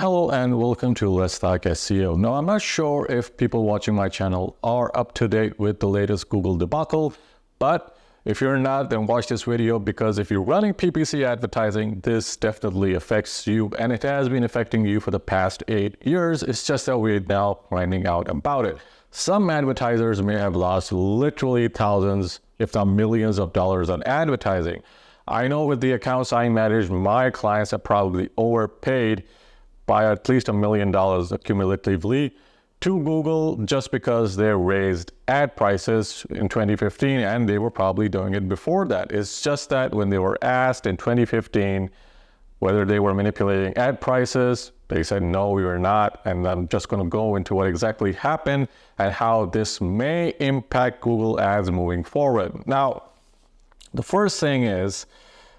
Hello and welcome to Let's Talk SEO. Now, I'm not sure if people watching my channel are up to date with the latest Google debacle, but if you're not, then watch this video, because if you're running PPC advertising, this definitely affects you, and it has been affecting you for the past 8 years. It's just that we're now finding out about it. Some advertisers may have lost literally thousands, if not millions of dollars on advertising. I know with the accounts I manage, my clients have probably overpaid by at least $1 million cumulatively to Google just because they raised ad prices in 2015, and they were probably doing it before that. It's just that when they were asked in 2015 whether they were manipulating ad prices, they said no, we were not. And I'm just going to go into what exactly happened and how this may impact Google Ads moving forward. Now, the first thing is,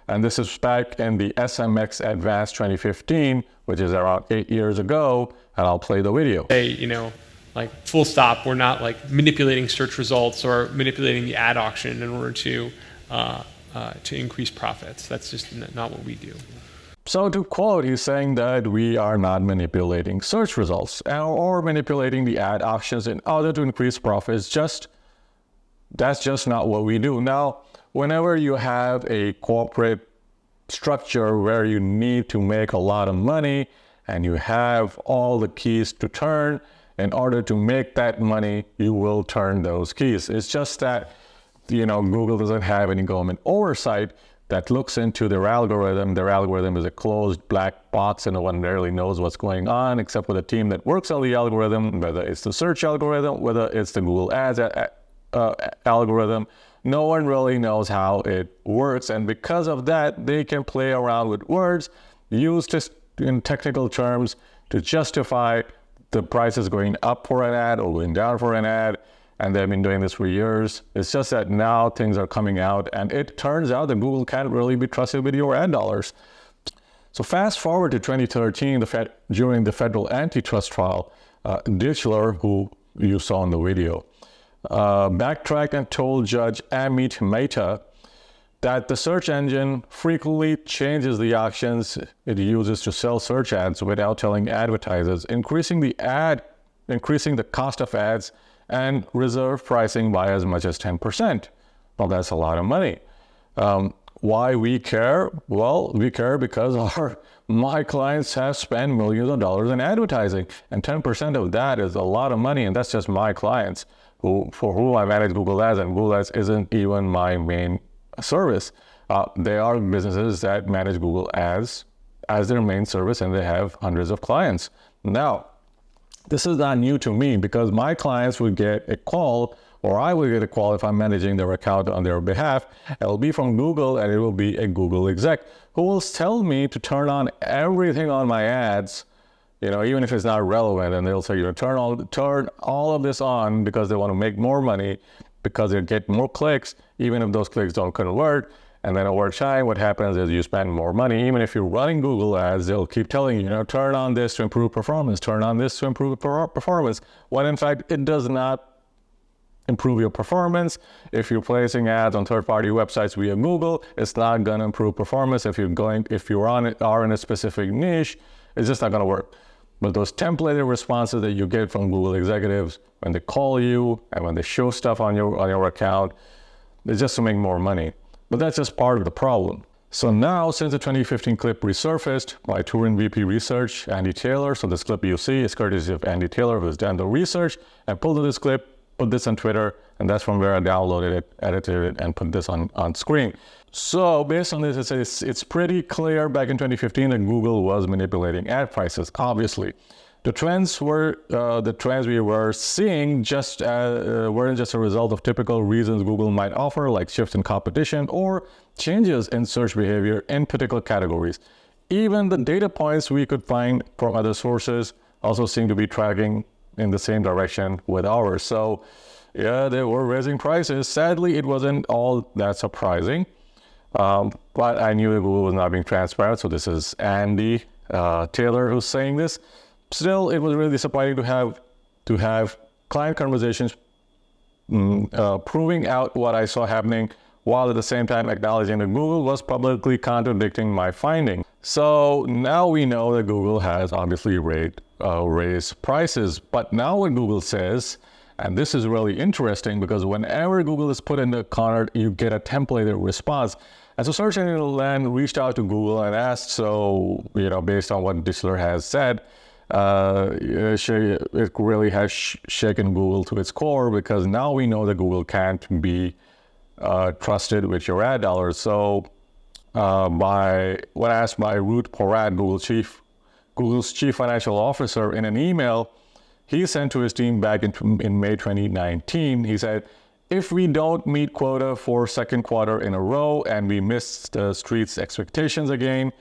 and this is back in the SMX Advanced 2015, which is around 8 years ago, and I'll play the video. Hey, like full stop, we're not like manipulating search results or manipulating the ad auction in order to increase profits. That's just not what we do. So to quote, he's saying that we are not manipulating search results or manipulating the ad auctions in order to increase profits. That's just not what we do. Now, whenever you have a corporate structure where you need to make a lot of money and you have all the keys to turn, in order to make that money, you will turn those keys. It's just that, Google doesn't have any government oversight that looks into their algorithm. Their algorithm is a closed black box, and no one really knows what's going on except for the team that works on the algorithm, whether it's the search algorithm, whether it's the Google Ads algorithm. No one really knows how it works, and because of that, they can play around with words, used in technical terms to justify the prices going up for an ad or going down for an ad, and they've been doing this for years. It's just that now things are coming out, and it turns out that Google can't really be trusted with your ad dollars. So fast forward to 2013, during the federal antitrust trial, Ditchler, who you saw in the video, backtracked and told Judge Amit Mehta that the search engine frequently changes the auctions it uses to sell search ads without telling advertisers, increasing the cost of ads and reserve pricing by as much as 10%. Well, that's a lot of money. Why we care? Well, we care because my clients have spent millions of dollars in advertising, and 10% of that is a lot of money, and that's just my clients for whom I manage Google Ads, and Google Ads isn't even my main service. They are businesses that manage Google Ads as their main service, and they have hundreds of clients. Now, this is not new to me, because my clients would get a call, or I will get a call if I'm managing their account on their behalf. It'll be from Google, and it will be a Google exec who will tell me to turn on everything on my ads, even if it's not relevant, and they'll say, turn all of this on because they want to make more money, because they get more clicks, even if those clicks don't convert. And then over time, what happens is you spend more money. Even if you're running Google Ads, they'll keep telling you, turn on this to improve performance, turn on this to improve performance, when in fact, it does not improve your performance. If you're placing ads on third-party websites via Google, it's not going to improve performance. If you're are in a specific niche, it's just not going to work. But those templated responses that you get from Google executives when they call you and when they show stuff on your account, it's just to make more money. But that's just part of the problem. So now, since the 2015 clip resurfaced by Turin VP Research, Andy Taylor, so this clip you see is courtesy of Andy Taylor, who's done the research and pulled this clip, put this on Twitter, and that's from where I downloaded it, edited it, and put this on screen. So based on this, it's pretty clear back in 2015 that Google was manipulating ad prices. Obviously, the trends we were seeing weren't just a result of typical reasons Google might offer, like shifts in competition or changes in search behavior in particular categories. Even the data points we could find from other sources also seem to be tracking in the same direction with ours. So yeah, they were raising prices. Sadly, it wasn't all that surprising. But I knew that Google was not being transparent. So this is Andy Taylor who's saying this. Still, it was really disappointing to have client conversations proving out what I saw happening while at the same time acknowledging that Google was publicly contradicting my finding. So now we know that Google has obviously raised prices. But now what Google says, and this is really interesting because whenever Google is put in the corner, you get a templated response. And so Search Engine Land reached out to Google and asked, so, based on what Distler has said, it really has shaken Google to its core, because now we know that Google can't be trusted with your ad dollars. So when asked by Ruth Porat, Google's chief financial officer, in an email he sent to his team back in May 2019, he said, if we don't meet quota for second quarter in a row and we miss the street's expectations again,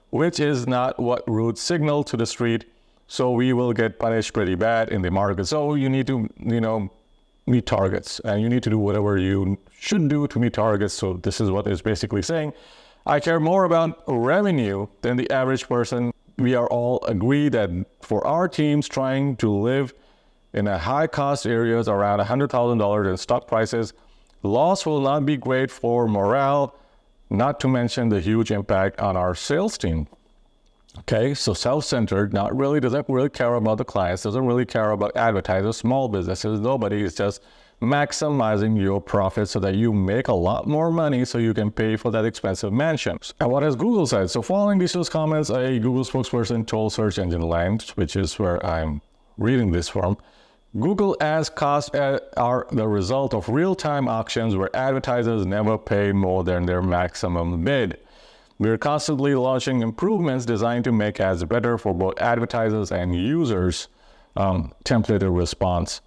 which is not what Ruth signaled to the street, so we will get punished pretty bad in the market. So you need to, meet targets, and you need to do whatever you should do to meet targets. So this is what it's basically saying. I care more about revenue than the average person. We are all agreed that for our teams trying to live in a high-cost areas around $100,000 in stock prices, loss will not be great for morale, not to mention the huge impact on our sales team. Okay, so self-centered, doesn't really care about the clients, doesn't really care about advertisers, small businesses, nobody. Is just maximizing your profits so that you make a lot more money so you can pay for that expensive mansion. And what has Google said? So following these comments, a Google spokesperson told Search Engine Land, which is where I'm reading this from, Google ads costs are the result of real-time auctions where advertisers never pay more than their maximum bid. We're constantly launching improvements designed to make ads better for both advertisers and users. Templated response.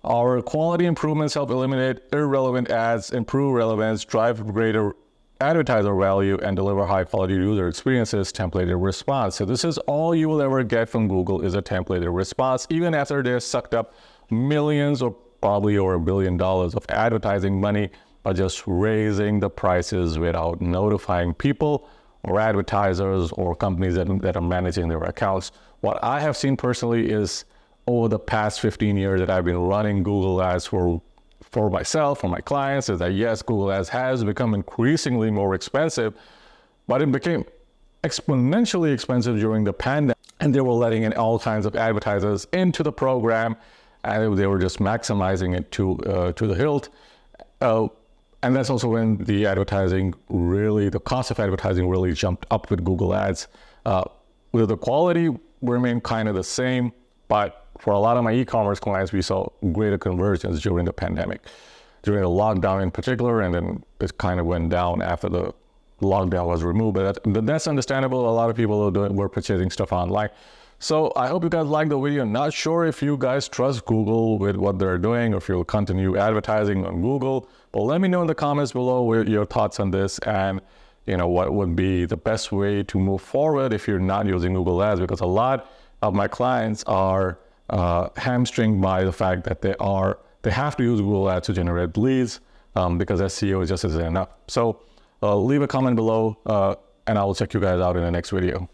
Our quality improvements help eliminate irrelevant ads, improve relevance, drive greater advertiser value, and deliver high-quality user experiences. Templated response. So this is all you will ever get from Google, is a templated response, even after they've sucked up millions or probably over $1 billion of advertising money by just raising the prices without notifying people or advertisers or companies that are managing their accounts. What I have seen personally is, over the past 15 years that I've been running Google Ads for myself, for my clients, is that yes, Google Ads has become increasingly more expensive, but it became exponentially expensive during the pandemic, and they were letting in all kinds of advertisers into the program, and they were just maximizing it to the hilt. And that's also when the cost of advertising really jumped up with Google Ads. The quality remained kind of the same, but for a lot of my e-commerce clients, we saw greater conversions during the pandemic, during the lockdown in particular, and then it kind of went down after the lockdown was removed. But that's understandable. A lot of people were purchasing stuff online. So I hope you guys liked the video. Not sure if you guys trust Google with what they're doing, or if you'll continue advertising on Google. But let me know in the comments below your thoughts on this, and what would be the best way to move forward if you're not using Google Ads, because a lot of my clients are hamstringed by the fact that they have to use Google Ads to generate leads, because SEO just isn't enough. So leave a comment below, and I will check you guys out in the next video.